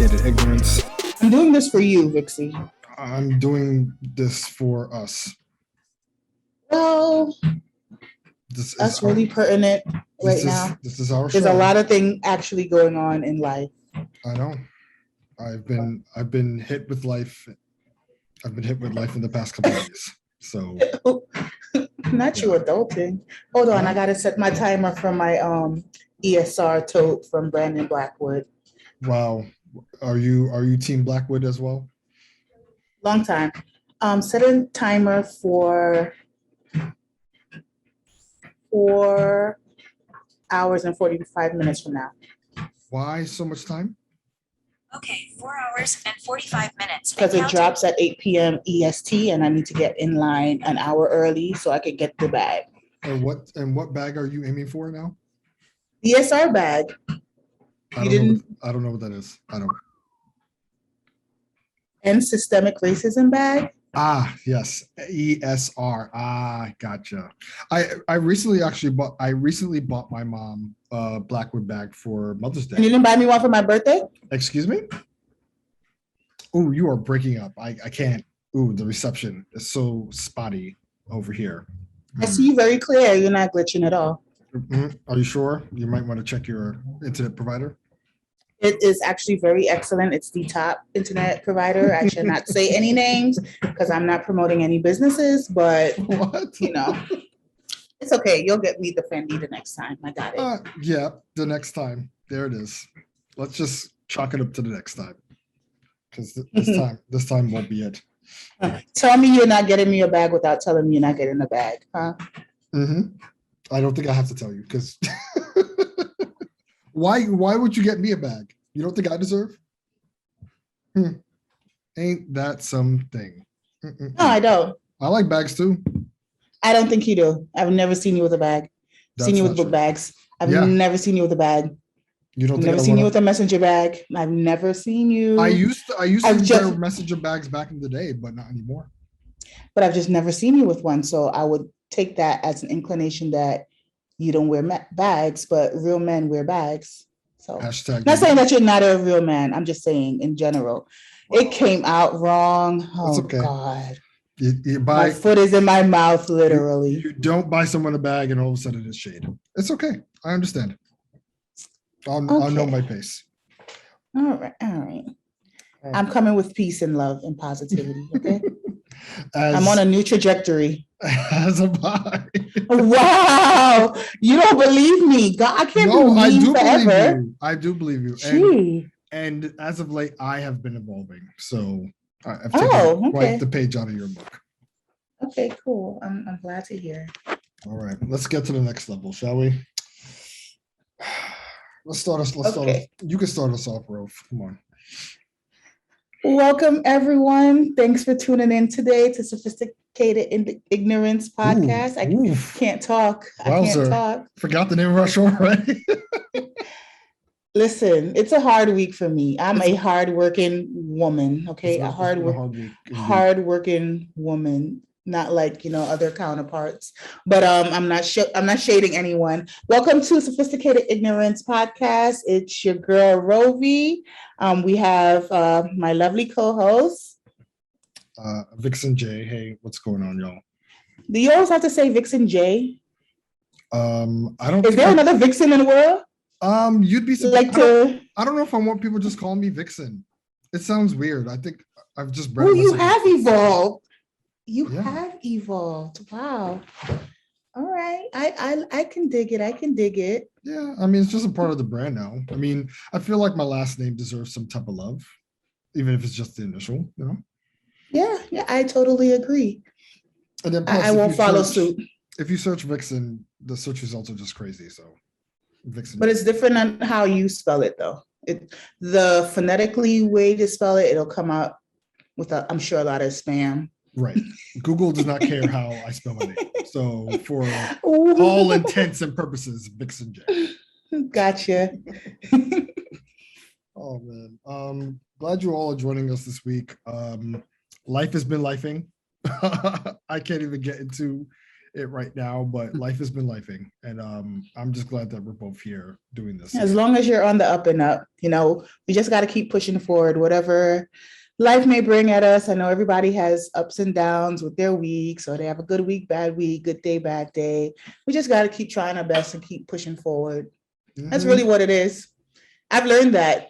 Sophisticated Ignorance. I'm doing this for you, Vixie. I'm doing this for us. Well, that's really pertinent right now. This is our There's show. a lot of things actually going on in life. I know. I've been hit with life. I've been hit with life in the past couple of days. So not you adulting. Hold on, I gotta set my timer for my ESR tote from Brandon Blackwood. Wow. Are you Team Blackwood as well? Long time. Set a timer for 4 hours and 45 minutes from now. Why so much time? Okay, 4 hours and 45 minutes. Because it drops at 8 p.m. EST, and I need to get in line an hour early so I could get the bag. And what bag are you aiming for now? ESR bag. I don't know what that is. And systemic racism bag. Ah, yes, ESR. Ah, gotcha. I recently bought my mom a Blackwood bag for Mother's Day. And you didn't buy me one for my birthday? Excuse me? Oh, you are breaking up. I can't. Ooh, the reception is so spotty over here. I see you very clear. You're not glitching at all. Mm-hmm. Are you sure? You might want to check your internet provider. It is actually very excellent. It's the top internet provider. I should not say any names because I'm not promoting any businesses, but What? It's okay. You'll get me the Fendi the next time. I got it. Yeah, the next time. There it is. Let's just chalk it up to the next time. Because this time won't be it. Tell me you're not getting me a bag without telling me you're not getting a bag, huh? Mm-hmm. I don't think I have to tell you because why would you get me a bag? You don't think I deserve? Ain't that something? No, I don't. I like bags too. I don't think you do. I've never seen you with a bag. Seen you with book bags. I've never seen you with a bag. You don't. I've never seen you with a messenger bag. I've never seen you. I used to wear messenger bags back in the day, but not anymore. But I've just never seen you with one, so I would take that as an inclination that you don't wear bags, but real men wear bags. So hashtag not saying that you're not a real man. I'm just saying in general. It came out wrong. Oh okay. God. My foot is in my mouth, literally. You don't buy someone a bag and all of a sudden it's shade. It's okay. I understand. I'll know my pace. All right. I'm coming with peace and love and positivity. Okay. I'm on a new trajectory. As a I. Wow. You don't believe me. God, I can't believe forever. I do believe you. And as of late, I have been evolving. So I've taken quite the page out of your book. Okay, cool. I'm glad to hear. All right. Let's get to the next level, shall we? Let's start us. You can start us off, Rove. Come on. Welcome, everyone. Thanks for tuning in today to Sophisticated Ignorance Podcast. I can't talk. Wowzer. I can't talk. Forgot the name of our show already. Listen, it's a hard week for me. I'm a hardworking woman. Okay, a hardworking woman. Not like other counterparts, but I'm not shading anyone. Welcome to Sophisticated Ignorance Podcast. It's your girl Rovie. We have my lovely co-host, Vixon J. Hey, what's going on, y'all? Do you always have to say Vixon J? I don't. Is there another Vixon in the world? You'd be surprised. I don't know if I want people just calling me Vixon. It sounds weird. I think I've just. Well, you have evolved. You have evolved. Wow. All right. I can dig it. Yeah. I mean, it's just a part of the brand now. I mean, I feel like my last name deserves some type of love, even if it's just the initial, Yeah. I totally agree. And then plus, I won't follow suit. If you search Vixen, the search results are just crazy. So Vixen. But it's different on how you spell it though. The phonetically way to spell it, it'll come out with I'm sure a lot of spam. Right. Google does not care how I spell my name. So for all intents and purposes, Vixon J. Gotcha. Oh man. Glad you all are joining us this week. Life has been lifing. I can't even get into it right now, but life has been lifing, and I'm just glad that we're both here doing this. As long as you're on the up and up, we just got to keep pushing forward, whatever life may bring at us. I know everybody has ups and downs with their weeks, or they have a good week, bad week, good day, bad day. We just got to keep trying our best and keep pushing forward. That's really what it is. I've learned that.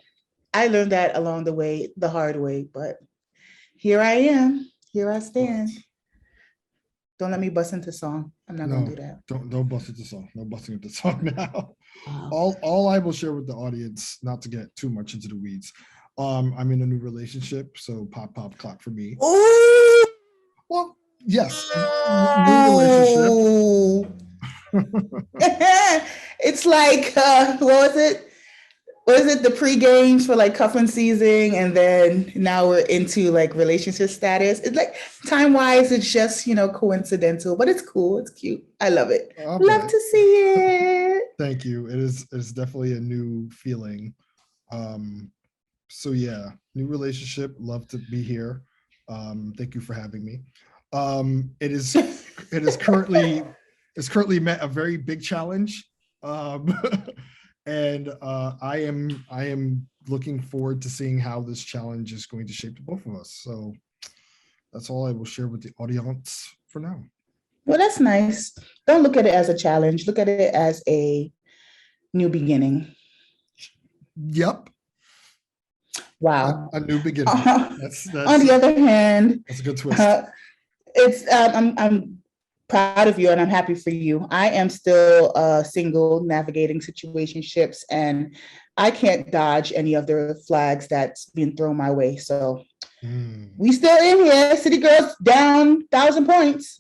I learned that along the way, the hard way, but here I am. Here I stand. Don't let me bust into song. I'm not gonna do that. Don't bust into song. No busting into song now. Wow. All I will share with the audience, not to get too much into the weeds. I'm in a new relationship, so pop clap for me. Ooh. Well, yes, new relationship. It's like what was it? Was it the pre-games for like cuffing season, and then now we're into like relationship status? It's like time-wise, it's just coincidental, but it's cool, it's cute. I love it. Okay. Love to see it. Thank you. It's definitely a new feeling. So yeah, new relationship. Love to be here. Thank you for having me. It is currently met a very big challenge. And I am looking forward to seeing how this challenge is going to shape the both of us. So that's all I will share with the audience for now. Well, that's nice. Don't look at it as a challenge. Look at it as a new beginning. Yep. Wow. A new beginning. That's on the other hand, that's a good twist. It's I'm proud of you and I'm happy for you. I am still single, navigating situationships, and I can't dodge any of the flags that's being thrown my way. So we still in here. City Girls down 1,000 points.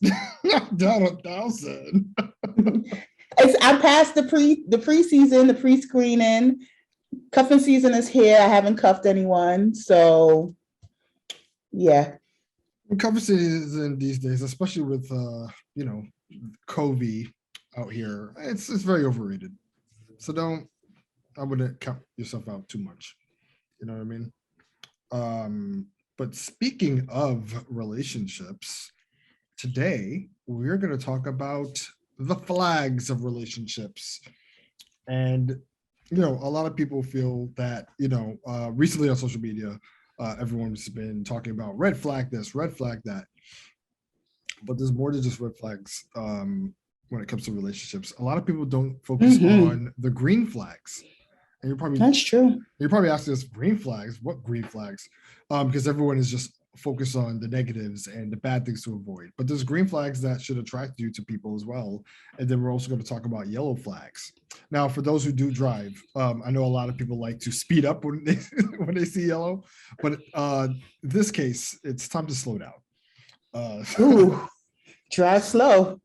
Down 1,000. I'm past the preseason, the pre-screening. Cuffing season is here. I haven't cuffed anyone. So yeah. Cuffing season these days, especially with Rovie out here, it's very overrated. So I wouldn't count yourself out too much. You know what I mean? But speaking of relationships, today we're going to talk about the flags of relationships. And a lot of people feel that recently on social media, everyone's been talking about red flag this, red flag that. But there's more than just red flags when it comes to relationships. A lot of people don't focus on the green flags. And that's true. You're probably asking us, green flags? What green flags? Because everyone is just focused on the negatives and the bad things to avoid. But there's green flags that should attract you to people as well. And then we're also going to talk about yellow flags. Now, for those who do drive, I know a lot of people like to speed up when they see yellow. But in this case, it's time to slow down. Ooh, drive slow.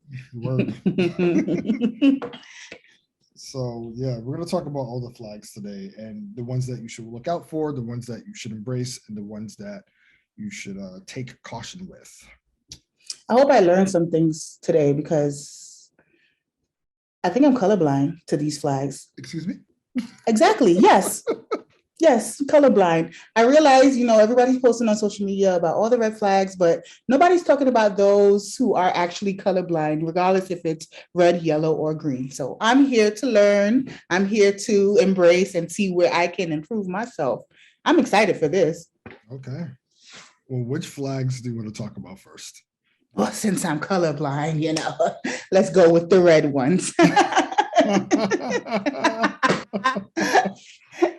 So yeah, we're going to talk about all the flags today, and the ones that you should look out for, the ones that you should embrace, and the ones that you should take caution with. I hope I learned some things today, because I think I'm colorblind to these flags. Excuse me? Exactly. Yes. Yes, colorblind. I realize, everybody's posting on social media about all the red flags, but nobody's talking about those who are actually colorblind, regardless if it's red, yellow, or green. So I'm here to learn. I'm here to embrace and see where I can improve myself. I'm excited for this. Okay. Well, which flags do you want to talk about first? Well, since I'm colorblind, let's go with the red ones.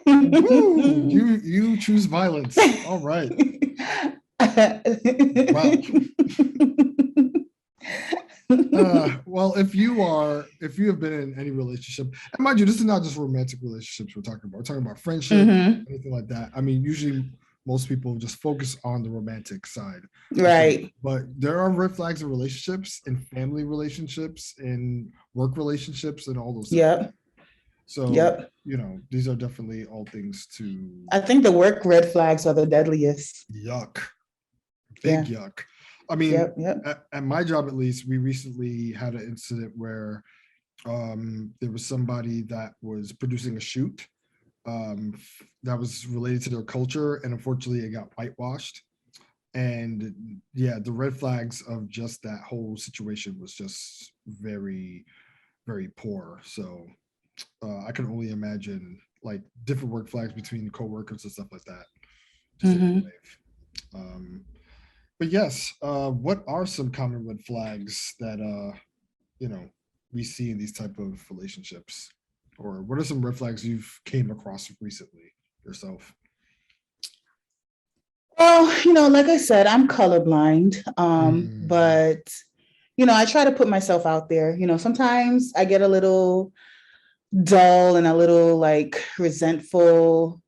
Woo, you choose violence. All right. Wow. Well, if you have been in any relationship, and mind you, this is not just romantic relationships we're talking about. We're talking about friendship, anything like that. I mean, usually most people just focus on the romantic side. Right. But there are red flags in relationships, in family relationships, in work relationships, and all those things. Yep. So, these are definitely all things to... I think the work red flags are the deadliest. Yuck. Big yuck. I mean, at my job, at least, we recently had an incident where there was somebody that was producing a shoot that was related to their culture, and unfortunately it got whitewashed. And yeah, the red flags of just that whole situation was just very, very poor. So I can only imagine like different work flags between coworkers and stuff like that. Just in Mhm. the wave. But yes, what are some common red flags that you know we see in these type of relationships, or what are some red flags you've came across recently yourself? Well, like I said, I'm colorblind. Mm, But I try to put myself out there. Sometimes I get a little dull and a little like resentful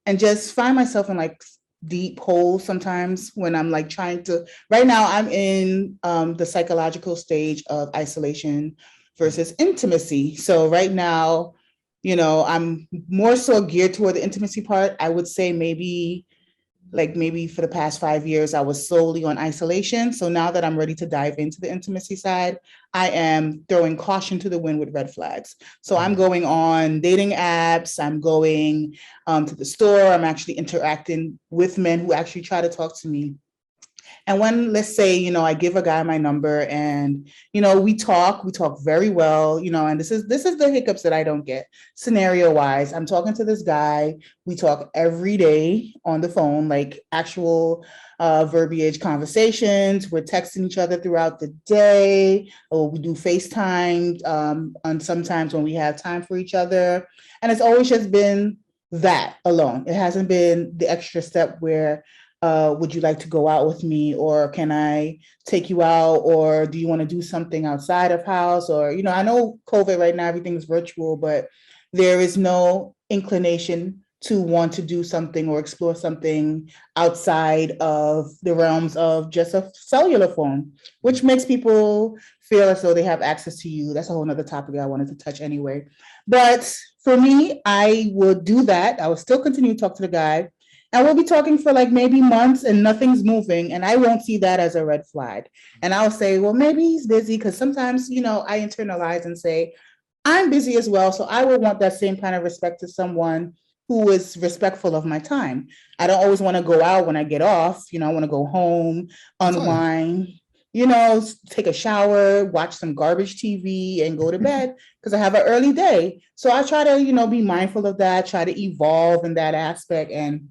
and just find myself in like deep holes sometimes when I'm like trying to. Right now I'm in the psychological stage of isolation versus intimacy. So right now, I'm more so geared toward the intimacy part. I would say maybe for the past 5 years, I was solely on isolation. So now that I'm ready to dive into the intimacy side, I am throwing caution to the wind with red flags. So I'm mm, going on dating apps. I'm going to the store. I'm actually interacting with men who actually try to talk to me. And when, let's say, I give a guy my number and, we talk very well, and this is the hiccups that I don't get. Scenario wise, I'm talking to this guy. We talk every day on the phone, like actual verbiage conversations. We're texting each other throughout the day, or we do FaceTime on sometimes when we have time for each other. And it's always just been that alone. It hasn't been the extra step where would you like to go out with me, or can I take you out, or do you want to do something outside of house? Or I know COVID right now, everything is virtual, but there is no inclination to want to do something or explore something outside of the realms of just a cellular phone, which makes people feel as though they have access to you. That's a whole nother topic I wanted to touch anyway. But for me, I would do that. I would still continue to talk to the guy, and we'll be talking for like maybe months and nothing's moving. And I won't see that as a red flag. And I'll say, well, maybe he's busy, because sometimes, I internalize and say, I'm busy as well. So I will want that same kind of respect to someone who is respectful of my time. I don't always want to go out when I get off. I want to go home, that's fine. unwind, take a shower, watch some garbage TV and go to bed because I have an early day. So I try to, be mindful of that, try to evolve in that aspect and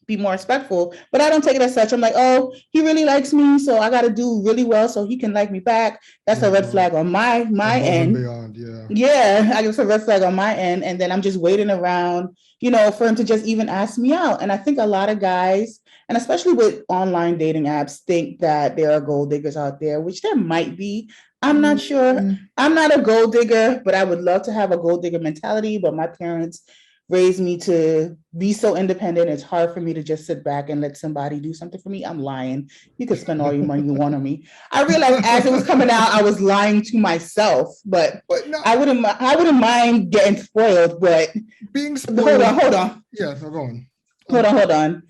be more respectful, but I don't take it as such. I'm like, oh, he really likes me, so I got to do really well so he can like me back. That's a Like red flag on my above and end. beyond, yeah. Yeah, I guess a red flag on my end, and then I'm just waiting around, for him to just even ask me out. And I think a lot of guys, and especially with online dating apps, think that there are gold diggers out there, which there might be. I'm not sure. Mm, I'm not a gold digger, but I would love to have a gold digger mentality. But my parents raised me to be so independent. It's hard for me to just sit back and let somebody do something for me. I'm lying. You could spend all your money you want on me. I realized as it was coming out, I was lying to myself, but but no, I wouldn't mind getting spoiled. But being hold spoiled. on, hold on, Yeah, no, go on. hold on, hold on.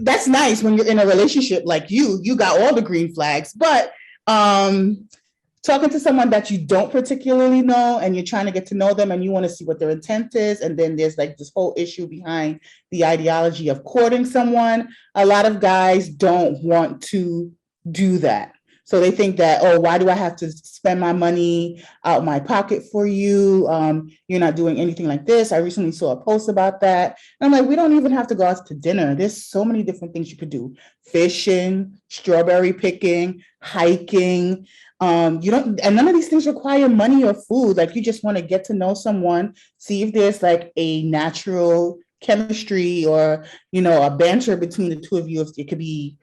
That's nice when you're in a relationship like you got all the green flags, but um talking to someone that you don't particularly know and you're trying to get to know them and you want to see what their intent is, and then there's like this whole issue behind the ideology of courting someone. A lot of guys don't want to do that, so they think that, oh, why do I have to spend my money out my pocket for you? You're not doing anything like this. I recently saw a post about that, and I'm like, we don't even have to go out to dinner. There's so many different things you could do: fishing, strawberry picking, hiking. You don't, and none of these things require money or food. Like, you just want to get to know someone, see if there's like a natural chemistry or, a banter between the two of you. If it could be,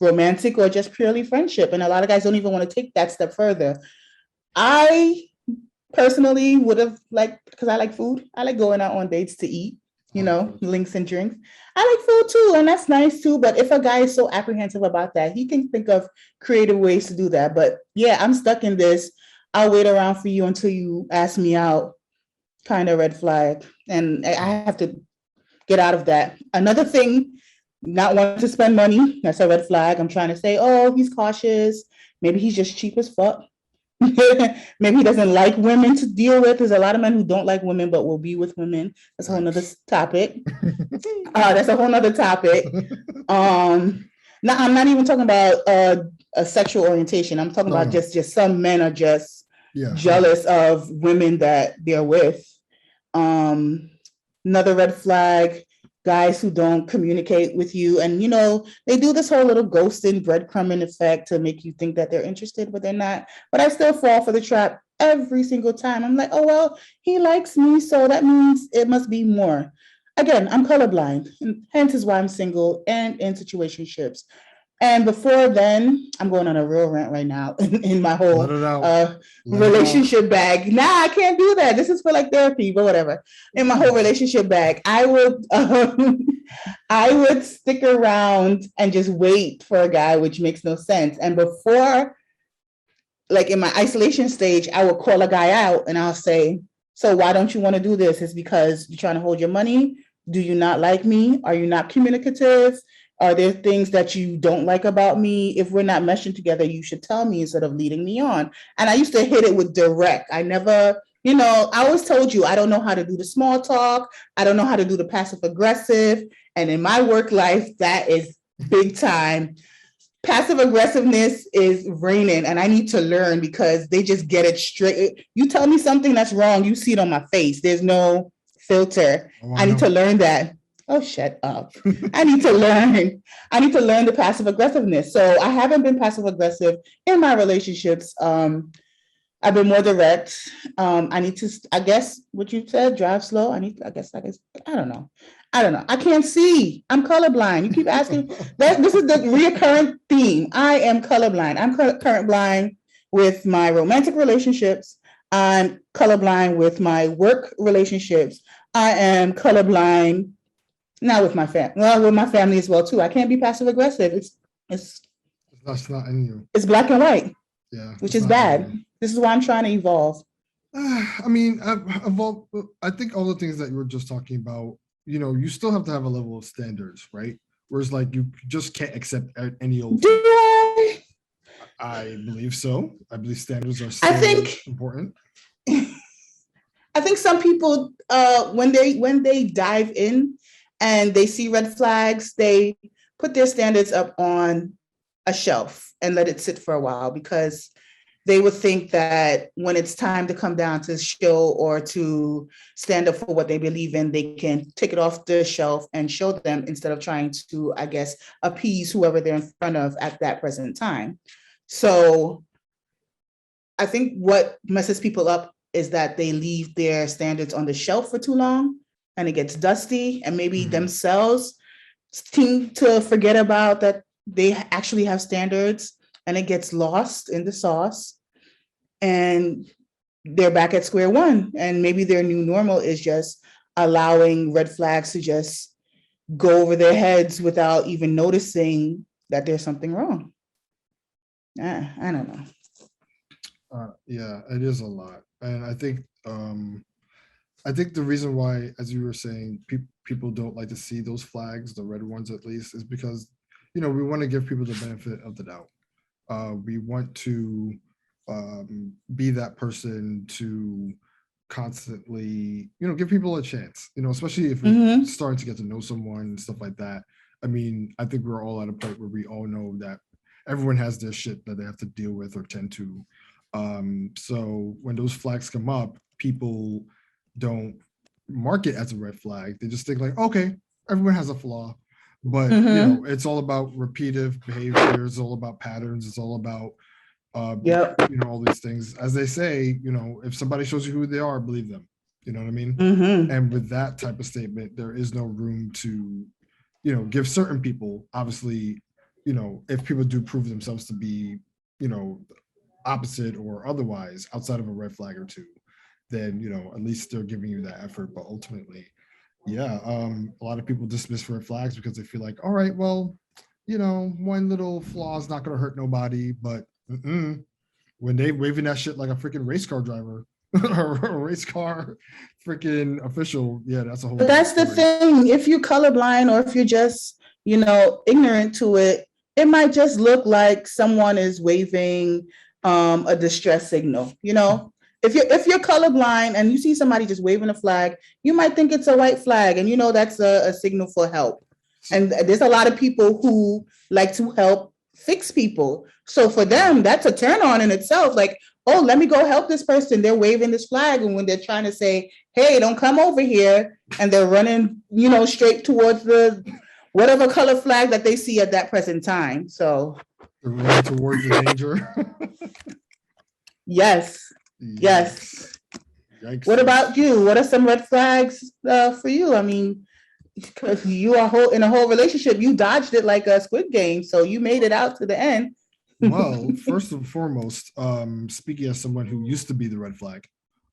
romantic or just purely friendship. And a lot of guys don't even want to take that step further. I personally would have liked, because I like food, I like going out on dates to eat, Food. links and drinks. I like food too, and that's nice too. But if a guy is so apprehensive about that, he can think of creative ways to do that. But yeah, I'm stuck in this. I'll wait around for you until you ask me out kind of red flag. And I have to get out of that. Another thing, not wanting to spend money, that's a red flag. I'm trying to say, oh, he's cautious. Maybe he's just cheap as fuck. Maybe he doesn't like women to deal with. There's a lot of men who don't like women but will be with women. That's a whole nother Yikes. topic. That's a whole nother topic. Um, No, I'm not even talking about a sexual orientation. I'm talking about No. just some men are just Yeah. jealous of women that they're with. Another red flag, guys who don't communicate with you. And, they do this whole little ghosting, breadcrumbing effect to make you think that they're interested, but they're not. But I still fall for the trap every single time. I'm like, oh, well, he likes me, so that means it must be more. Again, I'm colorblind, and hence is why I'm single and in situationships. And before then, I'm going on a real rant right now in my whole Let it out. Let it relationship bag. Nah, I can't do that. This is for like therapy, but whatever. In my whole relationship bag, I would stick around and just wait for a guy, which makes no sense. And before, like in my isolation stage, I would call a guy out and I'll say, so why don't you want to do this? It's because you're trying to hold your money. Do you not like me? Are you not communicative? Are there things that you don't like about me? If we're not meshing together, you should tell me instead of leading me on. And I used to hit it with direct. I never, I always told you, I don't know how to do the small talk. I don't know how to do the passive aggressive. And in my work life, that is big time. Passive aggressiveness is reigning, and I need to learn because they just get it straight. You tell me something that's wrong, you see it on my face. There's no filter. I need to learn that. Oh, shut up. I need to learn the passive aggressiveness. So I haven't been passive aggressive in my relationships. I've been more direct. I need to, I guess what you said, drive slow. I guess, I don't know. I can't see. I'm colorblind. You keep asking. This is the reoccurring theme. I am colorblind. I'm colorblind with my romantic relationships. I'm colorblind with my work relationships. I am colorblind now with my with my family as well too. I can't be passive aggressive. It's That's not in you. It's black and white. Yeah, which is bad. This is why I'm trying to evolve. I mean, evolve. I think all the things that you were just talking about, you still have to have a level of standards, right? Whereas like you just can't accept any old. Do I? I believe so. I believe standards are still important. I think some people, when they dive in and they see red flags, they put their standards up on a shelf and let it sit for a while because they would think that when it's time to come down to show or to stand up for what they believe in, they can take it off the shelf and show them instead of trying to, I guess, appease whoever they're in front of at that present time. So I think what messes people up is that they leave their standards on the shelf for too long and it gets dusty, and maybe themselves seem to forget about that they actually have standards, and it gets lost in the sauce and they're back at square one. And maybe their new normal is just allowing red flags to just go over their heads without even noticing that there's something wrong. I don't know. Yeah, it is a lot. And I think the reason why, as you were saying, people don't like to see those flags, the red ones at least, is because, we want to give people the benefit of the doubt. We want to be that person to constantly, give people a chance, especially if we're starting to get to know someone and stuff like that. I mean, I think we're all at a point where we all know that everyone has their shit that they have to deal with or tend to. So when those flags come up, people don't mark it as a red flag. They just think like, okay, everyone has a flaw. But it's all about repetitive behavior. It's all about patterns. It's all about all these things. As they say, if somebody shows you who they are, believe them. You know what I mean? And with that type of statement, there is no room to, give certain people, obviously, if people do prove themselves to be, opposite or otherwise outside of a red flag or two, then, at least they're giving you that effort. But ultimately, a lot of people dismiss red flags because they feel like, all right, well, one little flaw is not going to hurt nobody. But when they waving that shit like a freaking race car driver or a race car freaking official, that's a whole. But that's the thing. If you're colorblind or if you're just, ignorant to it, it might just look like someone is waving a distress signal. If you're colorblind and you see somebody just waving a flag, you might think it's a white flag, and that's a signal for help. And there's a lot of people who like to help fix people. So for them, that's a turn on in itself. Like, oh, let me go help this person. They're waving this flag. And when they're trying to say, hey, don't come over here, and they're running, straight towards the whatever color flag that they see at that present time. So they're running towards the danger. Yes. Yikes. What about you? What are some red flags for you? I mean, because you are in a whole relationship, you dodged it like a Squid Game, so you made it out to the end. Well, first and foremost, speaking as someone who used to be the red flag.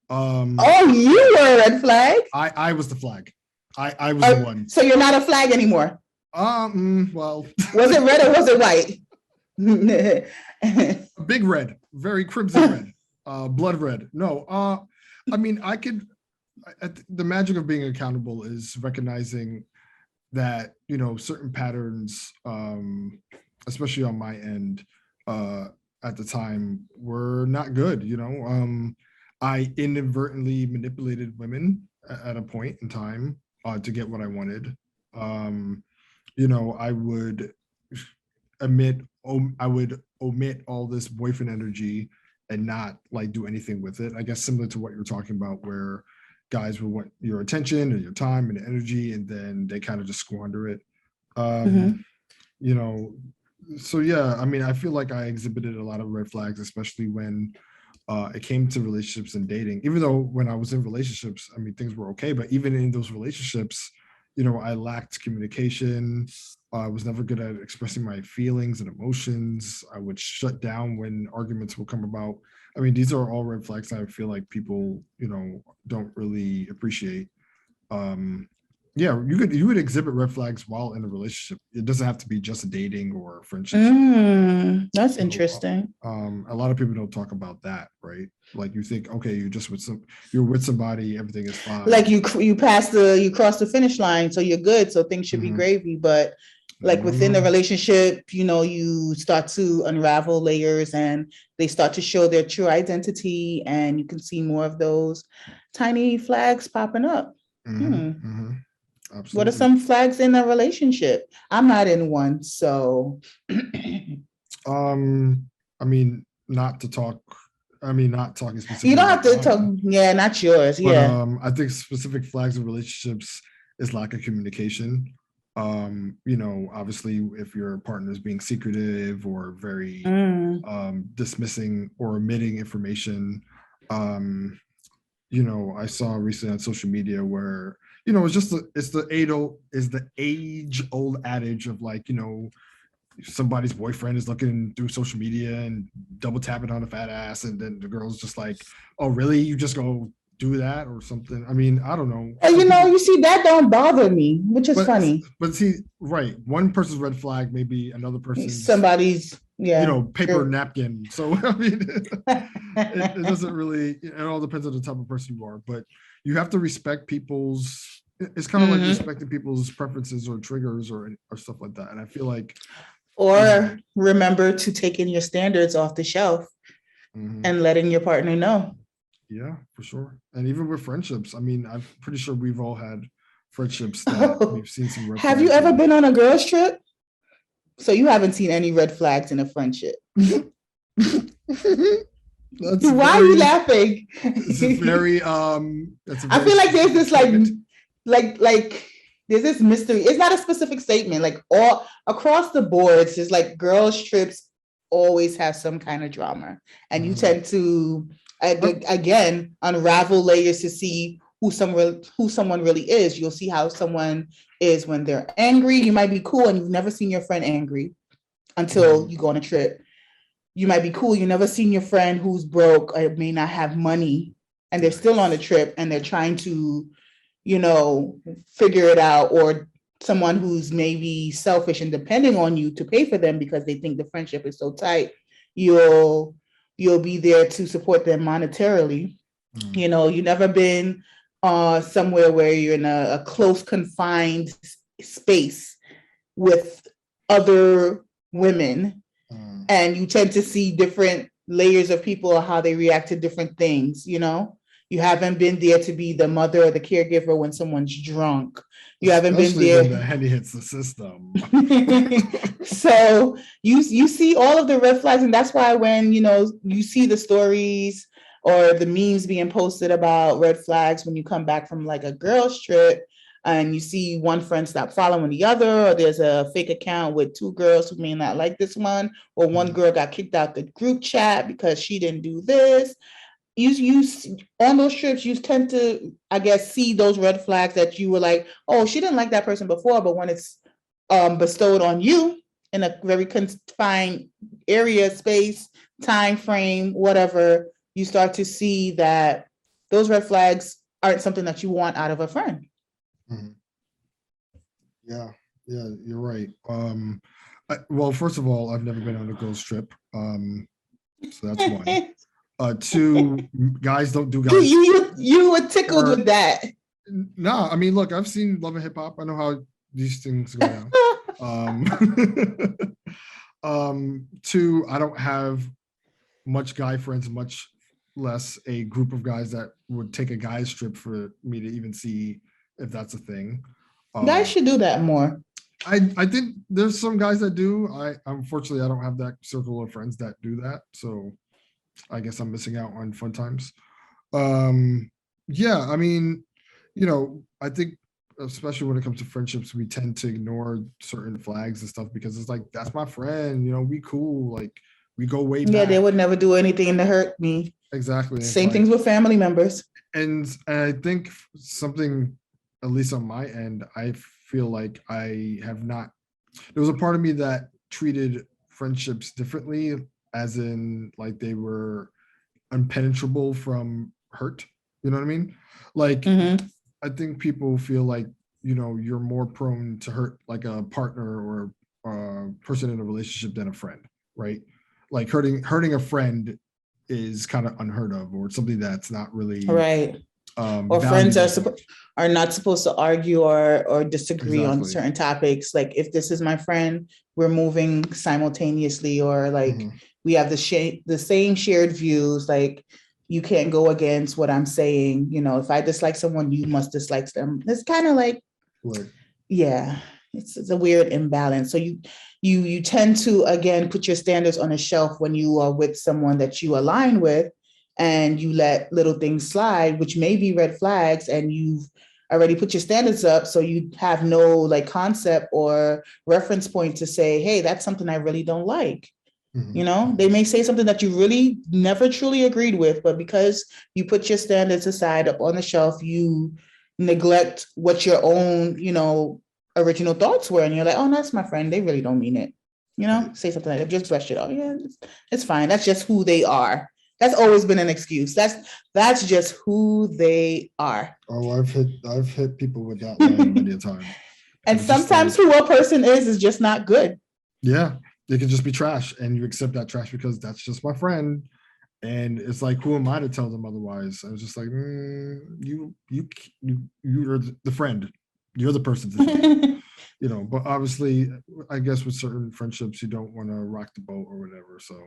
Oh, you were a red flag? I was the flag. I was the one. So you're not a flag anymore? Well. Was it red or was it white? Big red, very crimson red, blood red. No, I mean, the magic of being accountable is recognizing that, certain patterns, especially on my end, at the time were not good. I inadvertently manipulated women at a point in time to get what I wanted. I would omit all this boyfriend energy and not like do anything with it. I guess similar to what you're talking about, where guys will want your attention and your time and energy, and then they kind of just squander it. So yeah, I mean, I feel like I exhibited a lot of red flags, especially when it came to relationships and dating. Even though when I was in relationships, I mean, things were okay, but even in those relationships, I lacked communication. I was never good at expressing my feelings and emotions. I would shut down when arguments will come about. I mean, these are all red flags that I feel like people, don't really appreciate. Yeah, you would exhibit red flags while in a relationship. It doesn't have to be just dating or friendship. That's interesting. A lot of people don't talk about that, right? Like you think, okay, you're with somebody, everything is fine. Like you cross the finish line, so you're good, so things should be gravy. But like within the relationship, you start to unravel layers, and they start to show their true identity, and you can see more of those tiny flags popping up. Absolutely. What are some flags in a relationship? I'm not in one, so. I mean, not talking specifically. You don't have to talk. Yeah, not yours. Yeah. But, I think specific flags in relationships is lack of communication. Obviously, if your partner is being secretive or very dismissing or omitting information. I saw recently on social media where it's the age old adage of like, somebody's boyfriend is looking through social media and double tapping on a fat ass, and then the girl's just like, oh really, you just go do that or something. I mean, I don't know. You see, that don't bother me, which is funny. But see, right, one person's red flag may be another person's somebody's paper napkin. So I mean, it doesn't really, it all depends on the type of person you are, but you have to respect people's, it's kind of like respecting people's preferences or triggers or stuff like that. And I feel like, or remember to take in your standards off the shelf and letting your partner know. Yeah, for sure. And even with friendships, I mean, I'm pretty sure we've all had friendships that we've seen some red flags. Have you ever been on a girls' trip? So you haven't seen any red flags in a friendship. Why are you laughing? It's a very I feel like there's this like there's this mystery. It's not a specific statement. Like all across the board, it's just like girls' trips always have some kind of drama, and you tend to again unravel layers to see who someone really is. You'll see how someone is when they're angry. You might be cool and you've never seen your friend angry until you go on a trip. You might be cool. You've never seen your friend who's broke or may not have money, and they're still on a trip and they're trying to, figure it out, or someone who's maybe selfish and depending on you to pay for them because they think the friendship is so tight. You'll be there to support them monetarily. You've never been somewhere where you're in a close confined space with other women, and you tend to see different layers of people, how they react to different things. You haven't been there to be the mother or the caregiver when someone's drunk. You haven't been Especially there when the Henny hits the system. So you see all of the red flags, and that's why when you see the stories or the memes being posted about red flags when you come back from like a girls trip and you see one friend stop following the other, or there's a fake account with two girls who may not like this one, or one girl got kicked out the group chat because she didn't do this. You on those trips, you tend to, I guess, see those red flags that you were like, oh, she didn't like that person before, but when it's bestowed on you in a very confined area, space, time frame, whatever, you start to see that those red flags aren't something that you want out of a friend. Yeah, you're right. Well, first of all, I've never been on a girls trip. So that's one. Two, guys don't do guys. You were tickled with that. No, I mean, look, I've seen Love and Hip Hop. I know how these things go down. Two, I don't have much guy friends, much less a group of guys that would take a guy's trip for me to even see if that's a thing. Guys should do that more. I think there's some guys that do. Unfortunately, I don't have that circle of friends that do that. So I guess I'm missing out on fun times. Yeah, I mean, I think especially when it comes to friendships, we tend to ignore certain flags and stuff because it's like, that's my friend, we cool, like we go way back. Yeah, they would never do anything to hurt me. Exactly. Same things with family members. And I think something, at least on my end, I feel like I have not, there was a part of me that treated friendships differently, as in like they were impenetrable from hurt. You know what I mean? Like, I think people feel like, you're more prone to hurt like a partner or a person in a relationship than a friend, right? Like hurting a friend is kind of unheard of, or something that's not really right. Or friends are not supposed to argue or disagree on certain topics. Like, if this is my friend, we're moving simultaneously, or like we have the same shared views. Like, you can't go against what I'm saying. If I dislike someone, you must dislike them. It's kind of like, yeah, it's a weird imbalance. So you tend to, again, put your standards on a shelf when you are with someone that you align with, and you let little things slide, which may be red flags, and you've already put your standards up. So you have no like concept or reference point to say, hey, that's something I really don't like. They may say something that you really never truly agreed with, but because you put your standards aside up on the shelf, you neglect what your own, original thoughts were. And you're like, oh, no, that's my friend. They really don't mean it. Say something like that. Just brush it off. Yeah, it's fine. That's just who they are. That's always been an excuse. That's just who they are. Oh, I've hit people with that line many a time. And sometimes who a person is just not good. Yeah. It could just be trash, and you accept that trash because that's just my friend. And it's like, who am I to tell them otherwise? I was just like, you're the friend. You're the person to do. But obviously, I guess with certain friendships, you don't want to rock the boat or whatever. So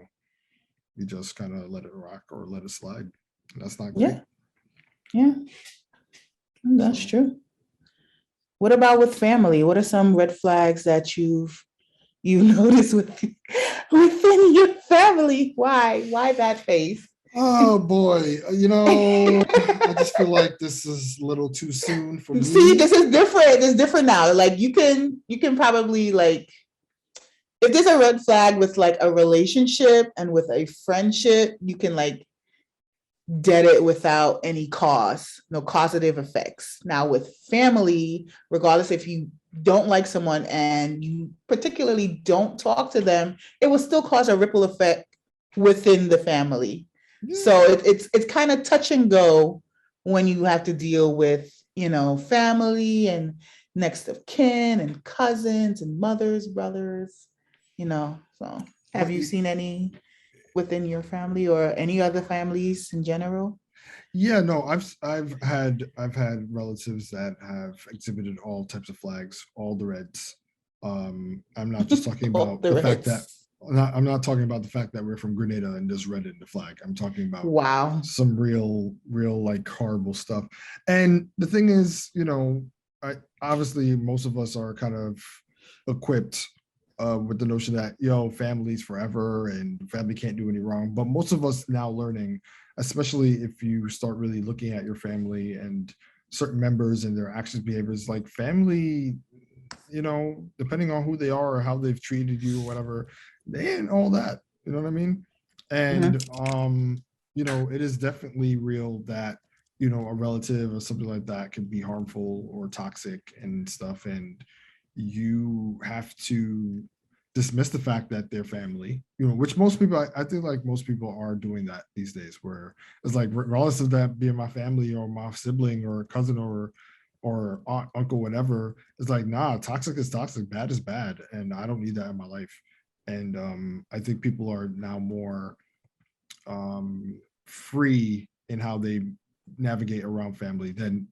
you just kind of let it rock or let it slide. And that's not great. Yeah. That's true. What about with family? What are some red flags that you notice within your family? Why that face? Oh boy, I just feel like this is a little too soon for me. See, this is different. It's different now. Like, you can probably, like, if there's a red flag with like a relationship and with a friendship, you can like dead it without any cause, no causative effects. Now with family, regardless if you don't like someone and you particularly don't talk to them, it will still cause a ripple effect within the family. So it's kind of touch and go when you have to deal with, family and next of kin and cousins and mothers, brothers, so have you seen any within your family or any other families in general? Yeah, no, I've had relatives that have exhibited all types of flags, all the reds. I'm not just talking about the fact that I'm not talking about the fact that we're from Grenada and there's red in the flag. I'm talking about Wow. some real like horrible stuff. And the thing is, obviously most of us are kind of equipped with the notion that family's forever and family can't do any wrong. But most of us now learning, especially if you start really looking at your family and certain members and their actions, behaviors, like family, depending on who they are or how they've treated you or whatever, they ain't all that. You know what I mean? And it is definitely real that a relative or something like that can be harmful or toxic and stuff, and you have to dismiss the fact that they're family, which most people, I think like most people are doing that these days, where it's like, regardless of that being my family or my sibling or cousin or aunt, uncle, whatever, it's like, nah, toxic is toxic, bad is bad, and I don't need that in my life. And I think people are now more free in how they navigate around family than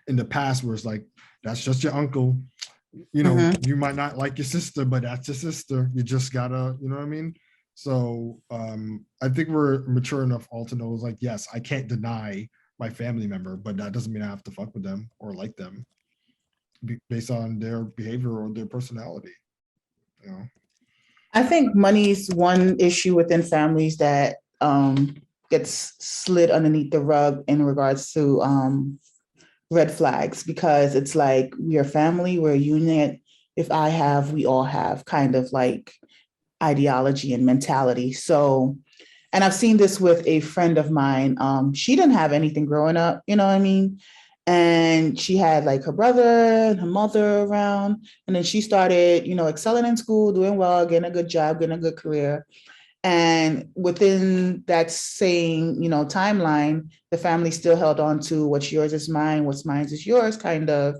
in the past, where it's like, that's just your uncle. You might not like your sister, but that's your sister. You just gotta, you know what I mean? So I think we're mature enough all to know, like, yes, I can't deny my family member, but that doesn't mean I have to fuck with them or like them based on their behavior or their personality. I think money's one issue within families that gets slid underneath the rug in regards to red flags, because it's like, we are family, we're a unit. If I have, we all have, kind of like ideology and mentality. So, and I've seen this with a friend of mine. She didn't have anything growing up, you know what I mean? And she had like her brother and her mother around. And then she started, excelling in school, doing well, getting a good job, getting a good career. And within that same, timeline, the family still held on to what's yours is mine, what's mine is yours kind of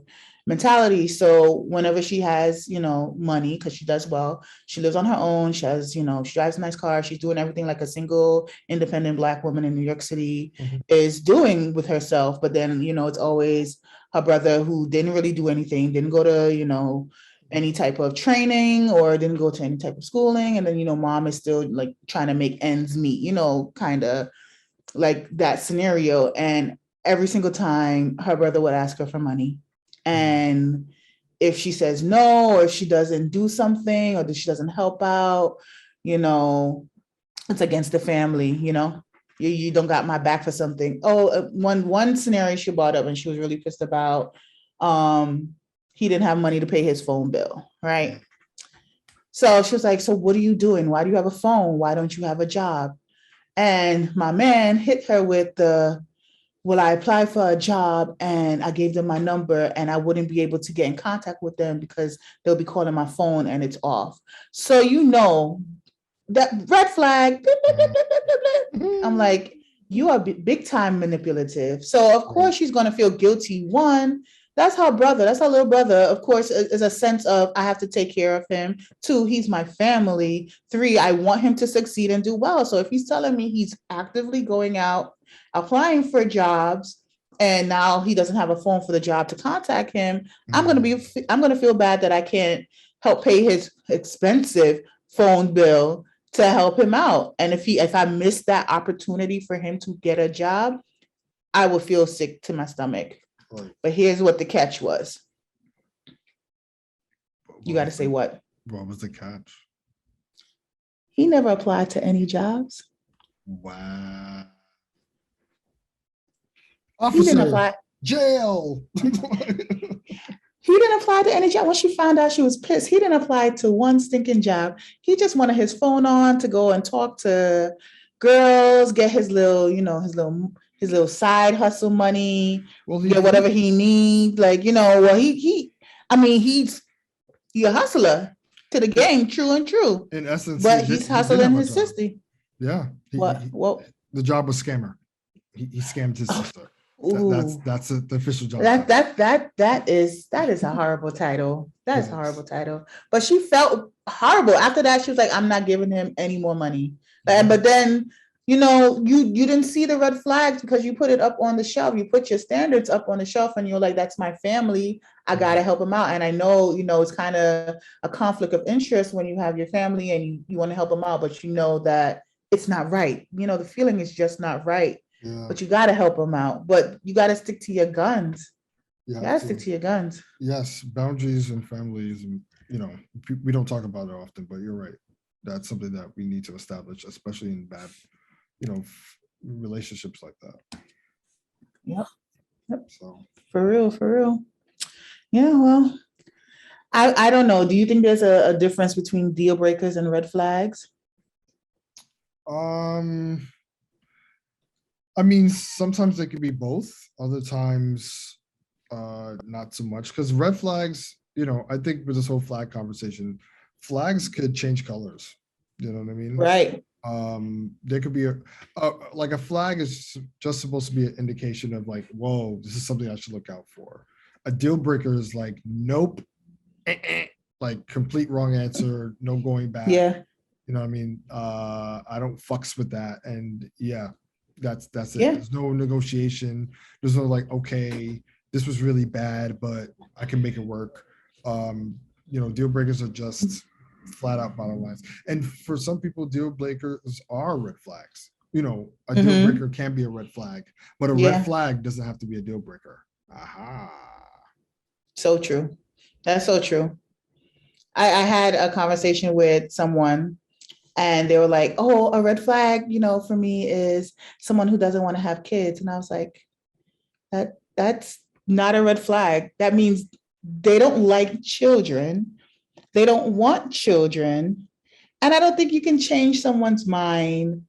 mentality. So whenever she has, money, because she does well, she lives on her own. She has, she drives a nice car. She's doing everything like a single independent Black woman in New York City is doing with herself. But then, it's always her brother, who didn't really do anything, didn't go to, any type of training or didn't go to any type of schooling. And then, mom is still like trying to make ends meet, kind of like that scenario. And every single time her brother would ask her for money. And if she says no, or if she doesn't do something, or if she doesn't help out, it's against the family, you don't got my back for something. Oh, one scenario she brought up and she was really pissed about, he didn't have money to pay his phone bill, right? So she was like, so what are you doing? Why do you have a phone? Why don't you have a job? And my man hit her with well, I applied for a job and I gave them my number and I wouldn't be able to get in contact with them because they'll be calling my phone and it's off. So, that red flag, I'm like, you are big time manipulative. So of course she's going to feel guilty. One, that's her brother. That's her little brother. Of course, is a sense of, I have to take care of him. Two, he's my family. Three, I want him to succeed and do well. So if he's telling me he's actively going out, applying for jobs, and now he doesn't have a phone for the job to contact him, I'm going to feel bad that I can't help pay his expensive phone bill to help him out. And if I miss that opportunity for him to get a job, I will feel sick to my stomach. Right. But here's what the catch was. You got to say what? What was the catch? He never applied to any jobs. Wow. Officer, he didn't apply. Jail. He didn't apply to any job. When she found out, she was pissed. He didn't apply to one stinking job. He just wanted his phone on to go and talk to girls, get his little, his little side hustle money, get whatever he needs. Like, he's a hustler to the game, true and true. In essence, but he's hustling his sister. Yeah. What? The job was scammer. He scammed his sister. That's the official job. That is a horrible title. That's a horrible title. But she felt horrible after that. She was like, I'm not giving him any more money. But then you didn't see the red flags because you put it up on the shelf. You put your standards up on the shelf and you're like, that's my family. I gotta help them out. And I know, it's kind of a conflict of interest when you have your family and you want to help them out, but you know that it's not right. The feeling is just not right. Yeah. But you gotta help them out. But you gotta stick to your guns. You You gotta stick to your guns. Yes, boundaries and families, and we don't talk about it often, but you're right. That's something that we need to establish, especially in bad, relationships like that. Yep. So For real. Yeah, well, I don't know. Do you think there's a difference between deal breakers and red flags? I mean, sometimes they could be both. Other times, not so much. Because red flags, I think with this whole flag conversation, flags could change colors. You know what I mean? Right. There could be like a flag is just supposed to be an indication of like, whoa, this is something I should look out for. A deal breaker is like, nope, like complete wrong answer, no going back. Yeah. You know what I mean? I don't fucks with that. And yeah, that's it. Yeah. There's no negotiation. There's no like, okay, this was really bad, but I can make it work. Deal breakers are just flat out bottom lines. And for some people, deal breakers are red flags. A deal breaker can be a red flag, but a red flag doesn't have to be a deal breaker. Aha. So true. That's so true. I had a conversation with someone and they were like, oh, a red flag, for me is someone who doesn't want to have kids. And I was like, that's not a red flag. That means they don't like children. They don't want children. And I don't think you can change someone's mind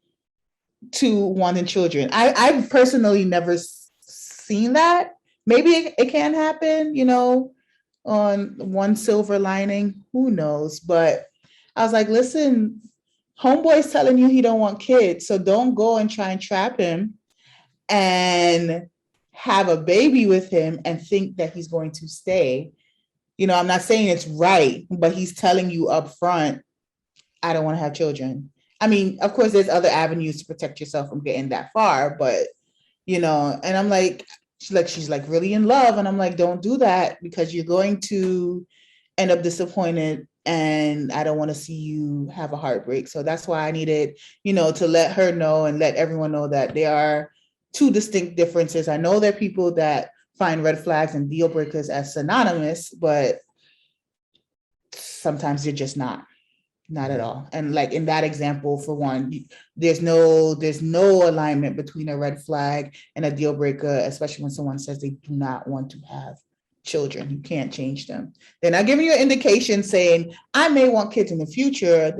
to wanting children. I've personally never seen that. Maybe it can happen, on one silver lining, who knows? But I was like, listen, homeboy's telling you he don't want kids, so don't go and try and trap him and have a baby with him and think that he's going to stay. I'm not saying it's right, but he's telling you up front, I don't want to have children. I mean, of course, there's other avenues to protect yourself from getting that far, but and I'm like, she's like really in love. And I'm like, don't do that because you're going to end up disappointed. And I don't want to see you have a heartbreak. So that's why I needed, to let her know and let everyone know that there are two distinct differences. I know there are people that find red flags and deal breakers as synonymous, but sometimes they're just not at all. And like in that example, for one, there's no alignment between a red flag and a deal breaker, especially when someone says they do not want to have children. You can't change them. They're not giving you an indication saying, I may want kids in the future,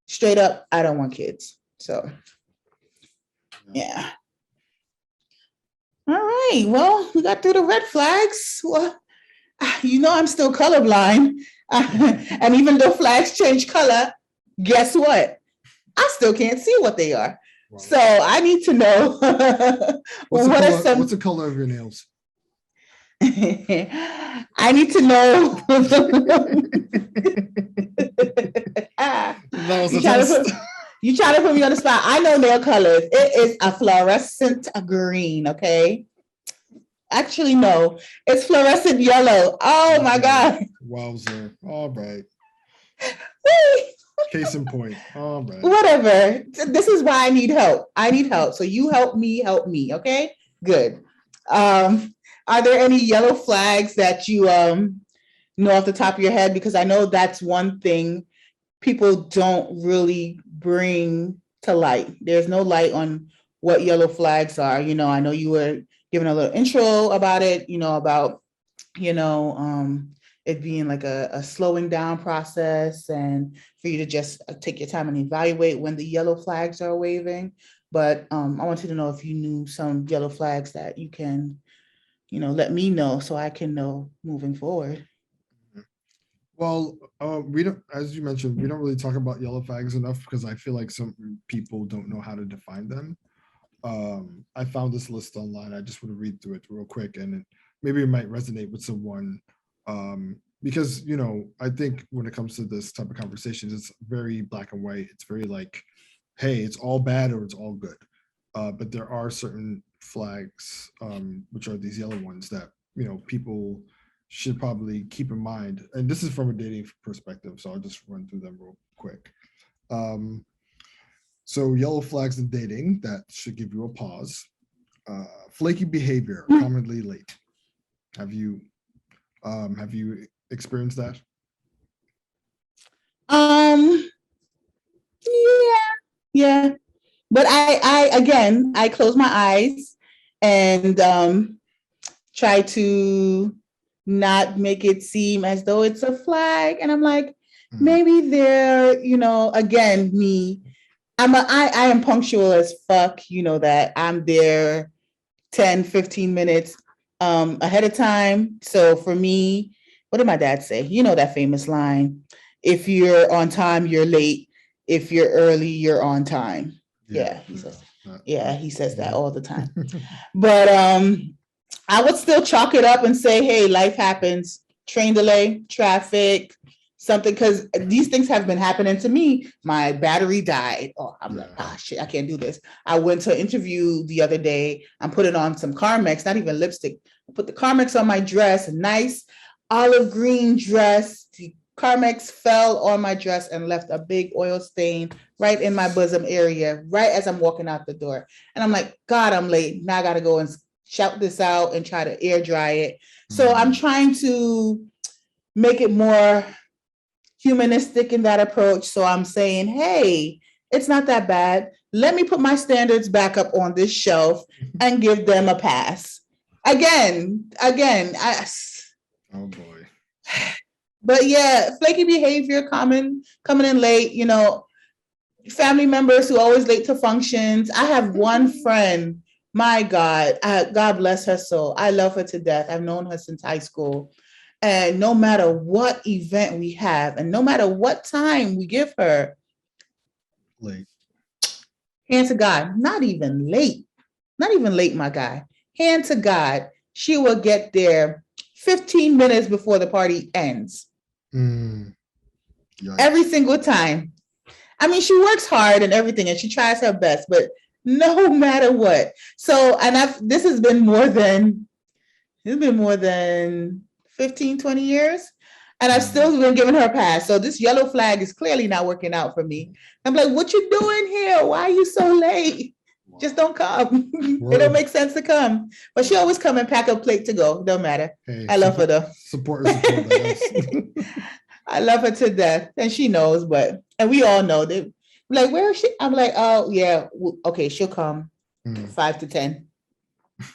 straight up, I don't want kids. So yeah. All right. Well, we got through the red flags. Well, I'm still colorblind. And even though flags change color, guess what? I still can't see what they are. Wow. So I need to know what's the color of your nails? I need to know. You trying to put me on the spot. I know nail colors. It is a fluorescent green, okay? Actually, no, it's fluorescent yellow. Oh my God. Wowzer. All right. Case in point. All right. Whatever. This is why I need help. So you help me, okay? Good. Are there any yellow flags that you know off the top of your head? Because I know that's one thing people don't really bring to light. There's no light on what yellow flags are. I know you were giving a little intro about it, about, it being like a slowing down process and for you to just take your time and evaluate when the yellow flags are waving. But I wanted to know if you knew some yellow flags that you can, let me know so I can know moving forward. Well, we don't, as you mentioned, we don't really talk about yellow flags enough because I feel like some people don't know how to define them. I found this list online. I just want to read through it real quick and maybe it might resonate with someone. Because, I think when it comes to this type of conversations, it's very black and white. It's very like, hey, it's all bad or it's all good. But there are certain flags, which are these yellow ones that, people should probably keep in mind. And this is from a dating perspective, so I'll just run through them real quick. So yellow flags in dating that should give you a pause. Flaky behavior, commonly late. Have you experienced that? Yeah. But I close my eyes and try to not make it seem as though it's a flag. And I'm like, maybe they're, again, me. I am punctual as fuck, that I'm there 10, 15 minutes ahead of time. So for me, what did my dad say? That famous line, if you're on time, you're late. If you're early, you're on time. Yeah, he says that all the time. But I would still chalk it up and say, hey, life happens, train delay, traffic, something, because these things have been happening to me. My battery died. Oh, I'm like, shit, I can't do this. I went to an interview the other day. I'm putting on some Carmex, not even lipstick. I put the Carmex on my dress, a nice olive green dress. The Carmex fell on my dress and left a big oil stain right in my bosom area, right as I'm walking out the door. And I'm like, God, I'm late. Now I got to go and shout this out and try to air dry it. So I'm trying to make it more humanistic in that approach. So I'm saying, hey, it's not that bad. Let me put my standards back up on this shelf and give them a pass. Again, oh boy. But yeah, flaky behavior, coming in late, family members who are always late to functions. I have one friend, my God, God bless her soul. I love her to death. I've known her since high school. And no matter what event we have, and no matter what time we give her, late. Hand to God, not even late, my guy. Hand to God, she will get there 15 minutes before the party ends. Every single time. I mean, she works hard and everything, and she tries her best, but no matter what. So, and this has been more than 15, 20 years. And I've still been giving her a pass. So this yellow flag is clearly not working out for me. I'm like, what you doing here? Why are you so late? Wow. Just don't come. It don't make sense to come. But she always come and pack a plate to go. Don't matter. Hey, I love her though. Support. I love her to death. And she knows, and we all know that. Like, where is she? I'm like, oh yeah. Okay, she'll come 5 to 10.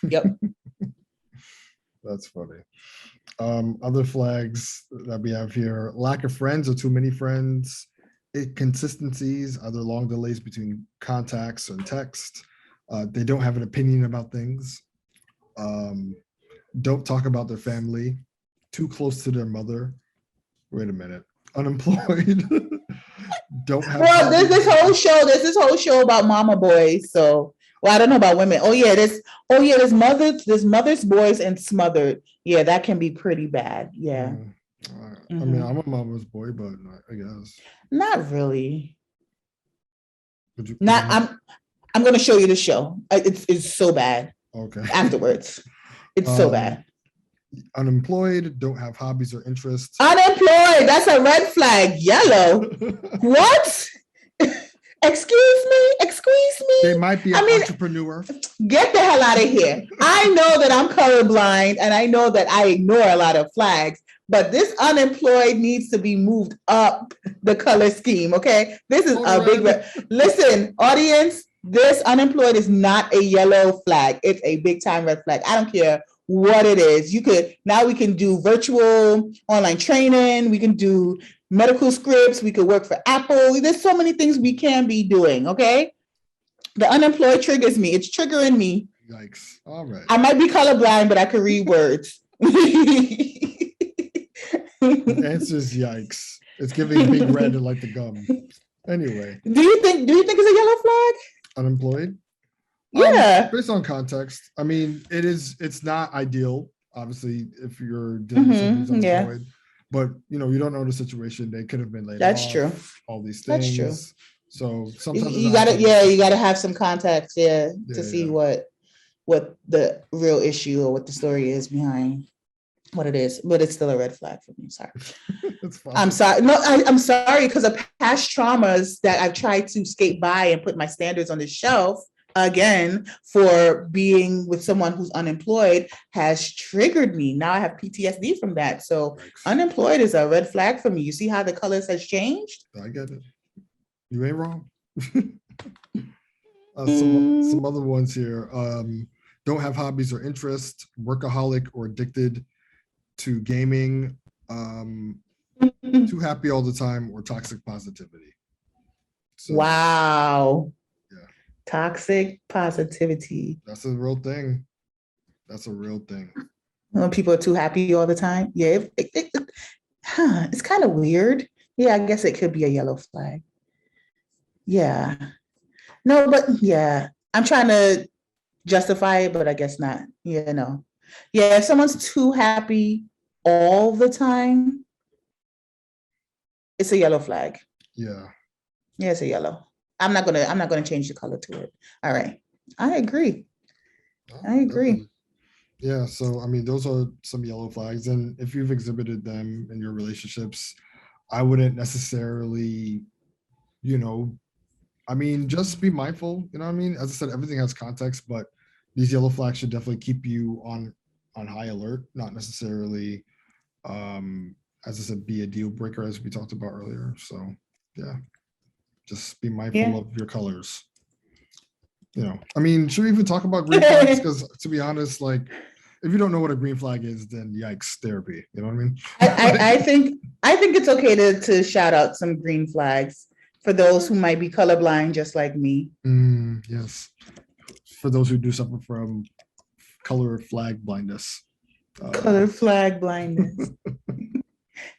Yep. That's funny. Other flags that we have here: lack of friends or too many friends, inconsistencies, other long delays between contacts and text. They don't have an opinion about things. Don't talk about their family. Too close to their mother. Wait a minute. Unemployed. Don't have. Well, there's this whole show about mama boys. So. Well, I don't know about women. There's mother's boys and smothered. Yeah, that can be pretty bad. Yeah. I mean, I'm a mama's boy, but I guess. Not really. I'm going to show you the show. It's so bad. Okay. Afterwards. It's so bad. Unemployed, don't have hobbies or interests. Unemployed. That's a red flag. Yellow. What? Excuse me. They might be an entrepreneur. Get the hell out of here. I know that I'm colorblind and I know that I ignore a lot of flags, but this unemployed needs to be moved up the color scheme, okay? This is a big listen, audience, this unemployed is not a yellow flag. It's a big time red flag. I don't care what it is. We can do virtual online training. We can do medical scripts. We could work for Apple. There's so many things we can be doing. Okay. The unemployed triggers me. It's triggering me. Yikes. All right. I might be colorblind, but I can read words. The answer is yikes. It's giving big red like the gum. Anyway. Do you think it's a yellow flag? Unemployed? Yeah. Based on context. I mean, it's not ideal, obviously, if you're dealing with someone who's unemployed. Yeah. But you don't know the situation. They could have been laid off. That's true. All these things. That's true. So sometimes You gotta have some context, to see yeah. what the real issue or what the story is behind what it is. But it's still a red flag for me. Sorry. It's fine. I'm sorry. No, I'm sorry because of past traumas that I've tried to skate by and put my standards on the shelf again for being with someone who's unemployed has triggered me. Now I have PTSD from that. So unemployed is a red flag for me. You see how the colors has changed? I get it. You ain't wrong. Some other ones here. Don't have hobbies or interests, workaholic or addicted to gaming, too happy all the time, or toxic positivity. So, wow. Yeah. Toxic positivity. That's a real thing. When people are too happy all the time. Yeah. It's kind of weird. Yeah, I guess it could be a yellow flag. Yeah. No, but yeah, I'm trying to justify it, but I guess not. Yeah, if someone's too happy all the time, it's a yellow flag. Yeah, it's a yellow. I'm not gonna change the color to it. All right, I agree. Definitely. Yeah, so I mean, those are some yellow flags, and if you've exhibited them in your relationships, I wouldn't necessarily, just be mindful. You know what I mean? As I said, everything has context, but these yellow flags should definitely keep you on high alert, not necessarily, as I said, be a deal breaker, as we talked about earlier. So yeah, just be mindful of your colors. Should we even talk about green flags? Because to be honest, like, if you don't know what a green flag is, then yikes, therapy. You know what I mean? I think it's okay to shout out some green flags for those who might be colorblind, just like me. Yes. For those who do suffer from color flag blindness. Color flag blindness.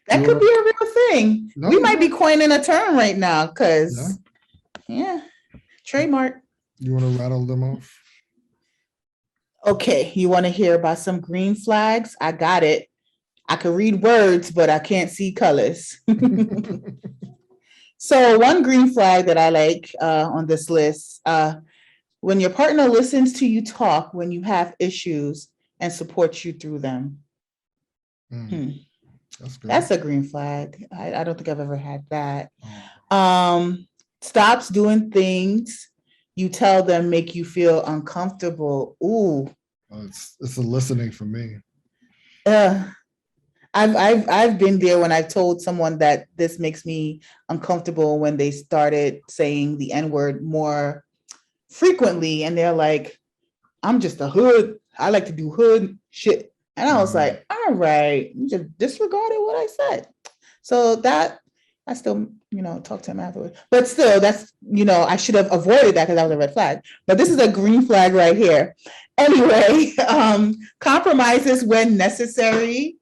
That could be a real thing. We might be coining a term right now because, trademark. You want to rattle them off? Okay, you want to hear about some green flags? I got it. I can read words, but I can't see colors. So one green flag that I like on this list, when your partner listens to you talk when you have issues and supports you through them. That's good. That's a green flag. I don't think I've ever had that. Stops doing things you tell them make you feel uncomfortable. Ooh. It's a listening for me. I've been there when I've told someone that this makes me uncomfortable when they started saying the N-word more frequently, and they're like, I'm just a hood. I like to do hood shit. And I was like, all right, you just disregarded what I said. So that I still, talk to him afterwards. But still, that's, I should have avoided that because that was a red flag. But this is a green flag right here. Anyway, compromises when necessary.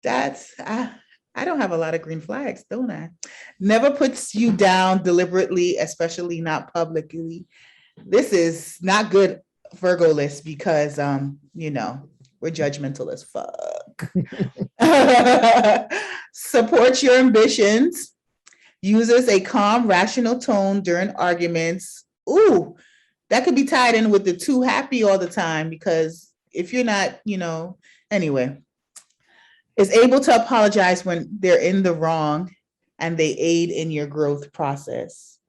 That's, I don't have a lot of green flags, don't I? Never puts you down deliberately, especially not publicly. This is not good Virgo list because, we're judgmental as fuck. Supports your ambitions. Uses a calm, rational tone during arguments. Ooh, that could be tied in with the too happy all the time because if you're not, anyway. Is able to apologize when they're in the wrong and they aid in your growth process.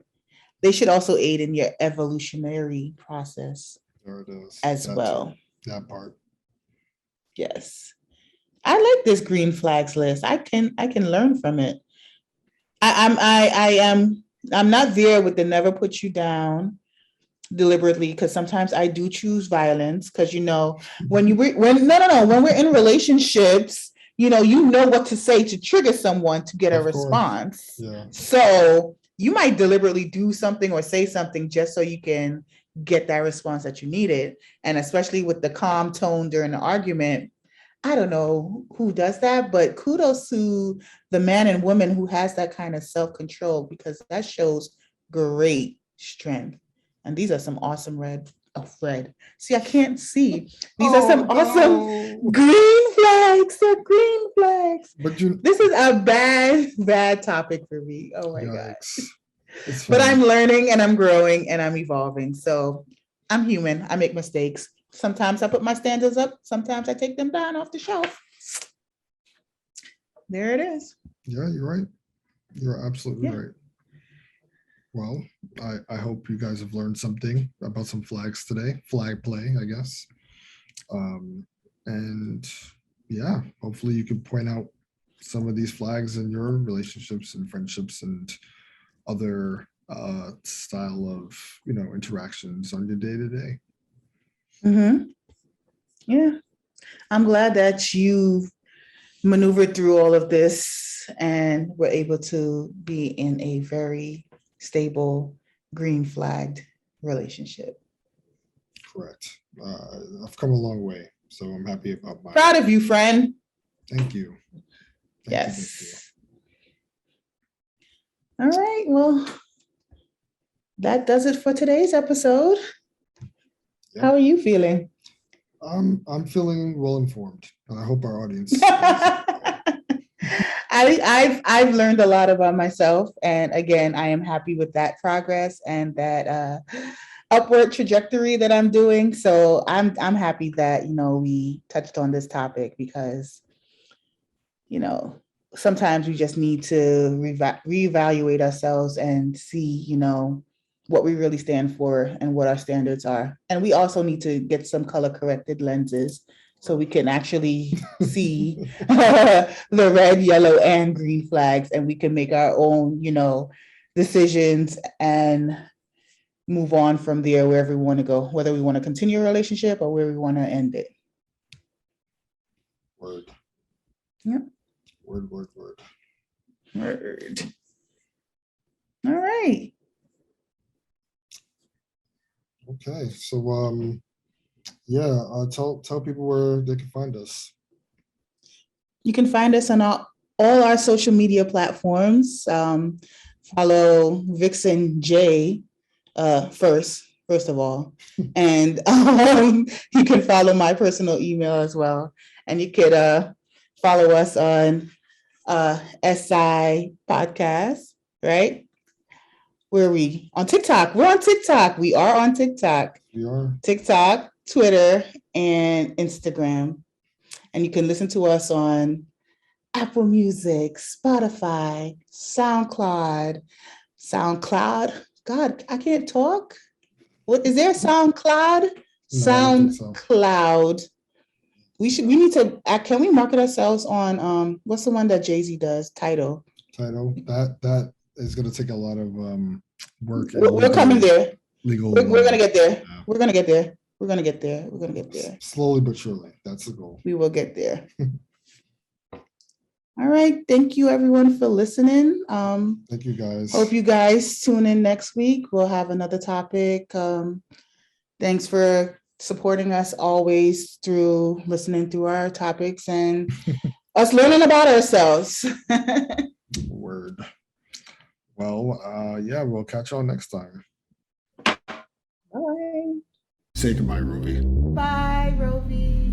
They should also aid in your evolutionary process. There it is. As well. That part. Yes. I like this green flags list. I can learn from it. I'm not there with the never put you down deliberately because sometimes I do choose violence because when we're in relationships, you know what to say to trigger someone to get a response. Yeah. So you might deliberately do something or say something just so you can get that response that you needed. And especially with the calm tone during the argument, I don't know who does that, but kudos to the man and woman who has that kind of self-control because that shows great strength. And these are some awesome red. See, I can't see. These are some awesome green flags. They're green flags. But this is a bad topic for me. Oh my God. It's But fine. I'm learning and I'm growing and I'm evolving. So I'm human. I make mistakes. Sometimes I put my standards up. Sometimes I take them down off the shelf. There it is. Yeah, you're right. You're absolutely Yeah. right. Well, I hope you guys have learned something about some flags today. Flag play, I guess. And yeah, hopefully you can point out some of these flags in your relationships and friendships and other style of interactions on your day to day. Mhm. Yeah. I'm glad that you maneuvered through all of this and were able to be in a very stable green flagged relationship. Correct. I've come a long way, so I'm happy about my. Proud of you, friend. Thank you. Thank you. Yes. All right. Well, that does it for today's episode. Yeah. How are you feeling? I'm feeling well informed, and I hope our audience. I've learned a lot about myself, and again, I am happy with that progress and that upward trajectory that I'm doing. So I'm happy that we touched on this topic because sometimes we just need to reevaluate ourselves and see what we really stand for and what our standards are. And we also need to get some color corrected lenses so we can actually see the red, yellow, and green flags, and we can make our own, decisions and move on from there wherever we want to go, whether we want to continue a relationship or where we want to end it. Word. Yep. Word. Word. All right. Okay, so tell people where they can find us. You can find us on all our social media platforms. Follow Vixon J first of all, and you can follow my personal email as well, and you could follow us on SI Podcast, right? Where are we? On TikTok. We're on TikTok. We are on TikTok. We are. TikTok, Twitter, and Instagram. And you can listen to us on Apple Music, Spotify, SoundCloud. God, I can't talk. What is there? SoundCloud? No, I don't think so. SoundCloud. We need to. Can we market ourselves on what's the one that Jay-Z does? Tidal. That is going to take a lot of work. We're coming there. Legal. We're going to get there. Yeah. We're going to get there. We're going to get there. We're going to get there. Slowly but surely. That's the goal. We will get there. All right. Thank you, everyone, for listening. Thank you, guys. Hope you guys tune in next week. We'll have another topic. Thanks for supporting us always through listening to our topics and us learning about ourselves. Word. Well, we'll catch y'all next time. Bye. Say goodbye, Rovie. Bye, Rovie.